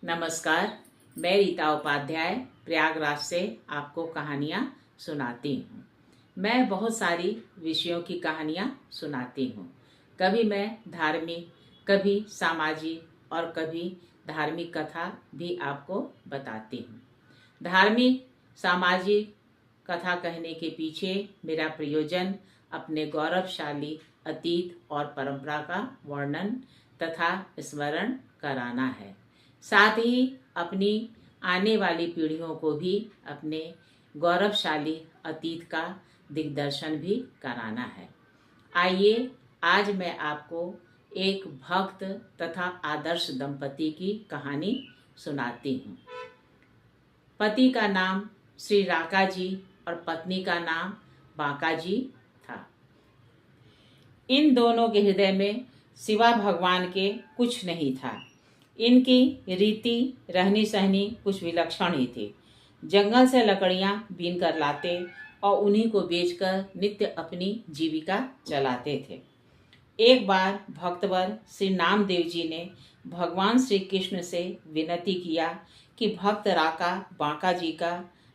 नमस्कार। मैं रीता उपाध्याय प्रयागराज से आपको कहानियाँ सुनाती हूँ। मैं बहुत सारी विषयों की कहानियाँ सुनाती हूँ। कभी मैं धार्मिक, कभी सामाजिक और कभी धार्मिक कथा भी आपको बताती हूँ। धार्मिक सामाजिक कथा कहने के पीछे मेरा प्रयोजन अपने गौरवशाली अतीत और परंपरा का वर्णन तथा स्मरण कराना है, साथ ही अपनी आने वाली पीढ़ियों को भी अपने गौरवशाली अतीत का दिग्दर्शन भी कराना है। आइए आज मैं आपको एक भक्त तथा आदर्श दंपति की कहानी सुनाती हूँ। पति का नाम श्री राका जी और पत्नी का नाम बांका जी था। इन दोनों के हृदय में सिवा भगवान के कुछ नहीं था। इनकी रीति रहनी सहनी कुछ विलक्षण ही थी। जंगल से लकड़ियां बीन कर लाते और उन्हीं को बेचकर नित्य अपनी जीविका चलाते थे। एक बार भक्तवर श्री नामदेव जी ने भगवान श्री कृष्ण से विनती किया कि भक्त राका बांका जी का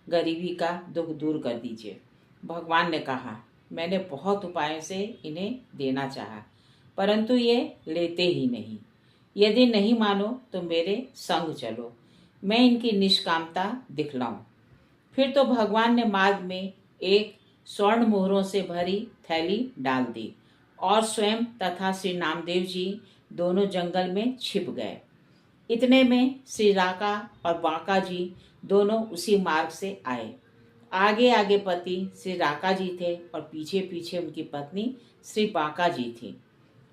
गरीबी का दुख दूर कर दीजिए। भगवान ने कहा, मैंने बहुत उपायों से इन्हें देना चाहा, परंतु ये लेते ही नहीं। यदि नहीं मानो तो मेरे संग चलो, मैं इनकी निष्कामता दिखलाऊं। फिर तो भगवान ने मार्ग में एक स्वर्ण मोहरों से भरी थैली डाल दी और स्वयं तथा श्री नामदेव जी दोनों जंगल में छिप गए। इतने में श्री राका और बांका जी दोनों उसी मार्ग से आए। आगे आगे पति श्री राका जी थे और पीछे पीछे उनकी पत्नी श्री बांका जी थी।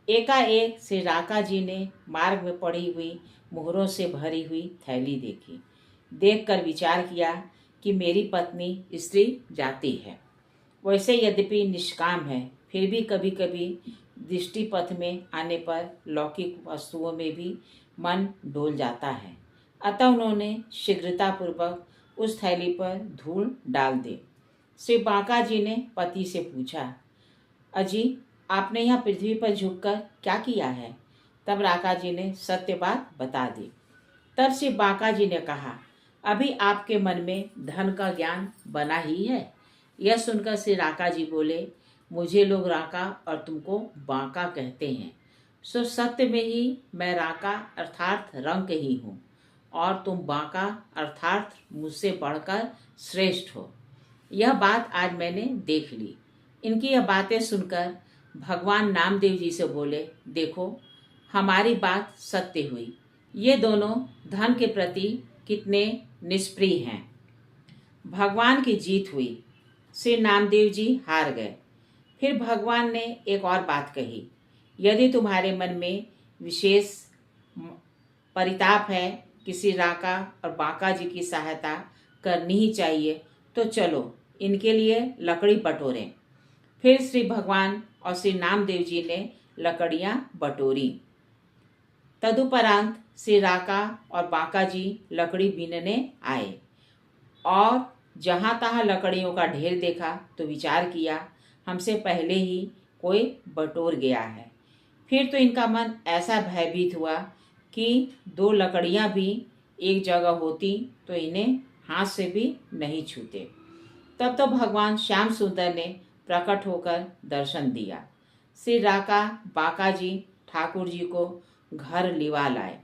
एकाएक श्री राका जी ने मार्ग में पड़ी हुई मोहरों से भरी हुई थैली देखी। देखकर विचार किया कि मेरी पत्नी स्त्री जाति है। वैसे यद्यपि निष्काम है, फिर भी कभी कभी दृष्टि पथ में आने पर लौकिक वस्तुओं में भी मन डोल जाता है। अतः उन्होंने शीघ्रतापूर्वक उस थैली पर धूल डाल दी। श्री बांका जी ने पति से पूछा, अजी, आपने यहाँ पृथ्वी पर झुककर क्या किया है? तब राका जी ने सत्य बात बता दी। तब श्री बांका जी ने कहा, अभी आपके मन में धन का ज्ञान बना ही है। यह सुनकर श्री राका जी बोले, मुझे लोग राका और तुमको बांका कहते हैं, सो सत्य में ही मैं राका अर्थात रंक ही हूँ और तुम बांका अर्थात मुझसे बढ़कर श्रेष्ठ हो। यह बात आज मैंने देख ली। इनकी यह बातें सुनकर भगवान नामदेव जी से बोले, देखो हमारी बात सत्य हुई। ये दोनों धन के प्रति कितने निष्प्रिय हैं। भगवान की जीत हुई। श्री नामदेव जी हार गए। फिर भगवान ने एक और बात कही, यदि तुम्हारे मन में विशेष परिताप है कि श्री राका और बांका जी की सहायता करनी ही चाहिए, तो चलो इनके लिए लकड़ी बटोरें। फिर श्री भगवान और श्री नामदेव जी ने लकड़ियां बटोरी। तदुपरांत श्री राका और बांका जी लकड़ी बीनने आए और जहां तहां लकड़ियों का ढेर देखा तो विचार किया, हमसे पहले ही कोई बटोर गया है। फिर तो इनका मन ऐसा भयभीत हुआ कि दो लकड़ियां भी एक जगह होती तो इन्हें हाथ से भी नहीं छूते। तब तो भगवान श्याम सुंदर ने प्रकट होकर दर्शन दिया। श्री राका बांका जी ठाकुर जी को घर लिवा लाए।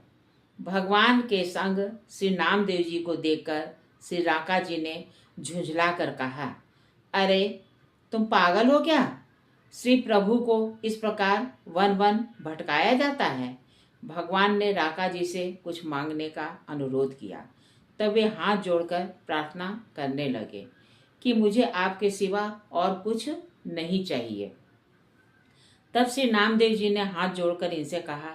भगवान के संग श्री नामदेव जी को देखकर श्री राका जी ने झुंझला कर कहा, अरे तुम पागल हो क्या? श्री प्रभु को इस प्रकार वन वन भटकाया जाता है। भगवान ने राका जी से कुछ मांगने का अनुरोध किया। तब वे हाथ जोड़कर प्रार्थना करने लगे कि मुझे आपके सिवा और कुछ नहीं चाहिए। तब श्री नामदेव जी ने हाथ जोड़कर इनसे कहा,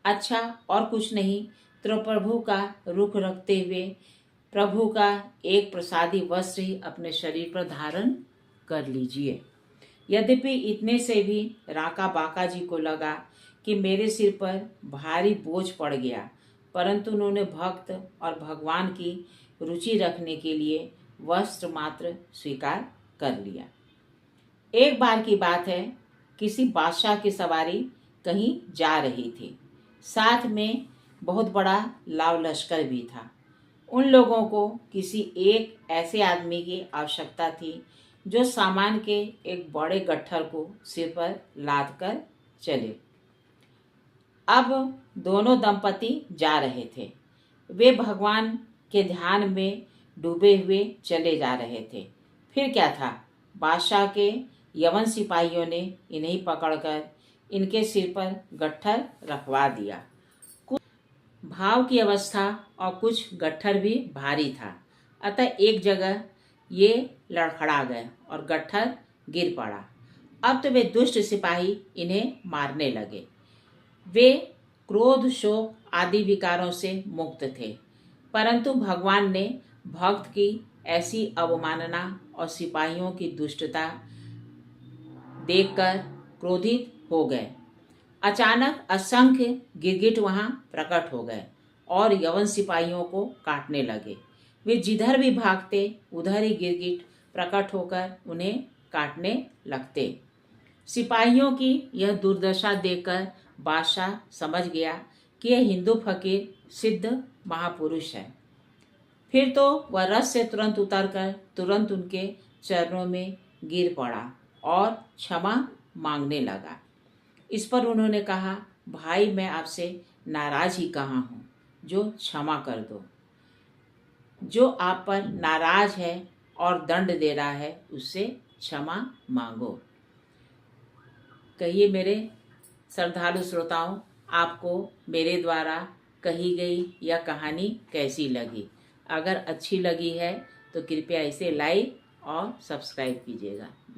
अच्छा और कुछ नहीं तो प्रभु का रुख रखते हुए प्रभु का एक प्रसादी वस्त्र ही अपने शरीर पर धारण कर लीजिए। यद्यपि इतने से भी राका बांका जी को लगा कि मेरे सिर पर भारी बोझ पड़ गया, परंतु उन्होंने भक्त और भगवान की रुचि रखने के लिए वस्त्र मात्र स्वीकार कर लिया। एक बार की बात है, किसी बादशाह की सवारी कहीं जा रही थी। साथ में बहुत बड़ा लाव लश्कर भी था। उन लोगों को किसी एक ऐसे आदमी की आवश्यकता थी जो सामान के एक बड़े गट्ठर को सिर पर लाद कर चले। अब दोनों दंपति जा रहे थे। वे भगवान के ध्यान में डूबे हुए चले जा रहे थे। फिर क्या था, बादशाह के यवन सिपाहियों ने इन्हें पकड़कर इनके सिर पर गट्ठर रखवा दिया। कुछ भाव की अवस्था और कुछ गट्ठर भी भारी था, अतः एक जगह ये लड़खड़ा गए और गट्ठर गिर पड़ा। अब तो वे दुष्ट सिपाही इन्हें मारने लगे। वे क्रोध, शोक आदि विकारों से मुक्त थे, परंतु भगवान ने भक्त की ऐसी अवमानना और सिपाहियों की दुष्टता देखकर क्रोधित हो गए। अचानक असंख्य गिरगिट वहां प्रकट हो गए और यवन सिपाहियों को काटने लगे। वे जिधर भी भागते उधर ही गिरगिट प्रकट होकर उन्हें काटने लगते। सिपाहियों की यह दुर्दशा देखकर बादशाह समझ गया कि यह हिंदू फकीर सिद्ध महापुरुष है। फिर तो वह रथ से तुरंत उतरकर तुरंत उनके चरणों में गिर पड़ा और क्षमा मांगने लगा। इस पर उन्होंने कहा, भाई मैं आपसे नाराज ही कहाँ हूँ जो क्षमा कर दो। जो आप पर नाराज है और दंड दे रहा है उससे क्षमा मांगो। कहिए मेरे श्रद्धालु श्रोताओं, आपको मेरे द्वारा कही गई यह कहानी कैसी लगी? अगर अच्छी लगी है तो कृपया इसे लाइक और सब्सक्राइब कीजिएगा।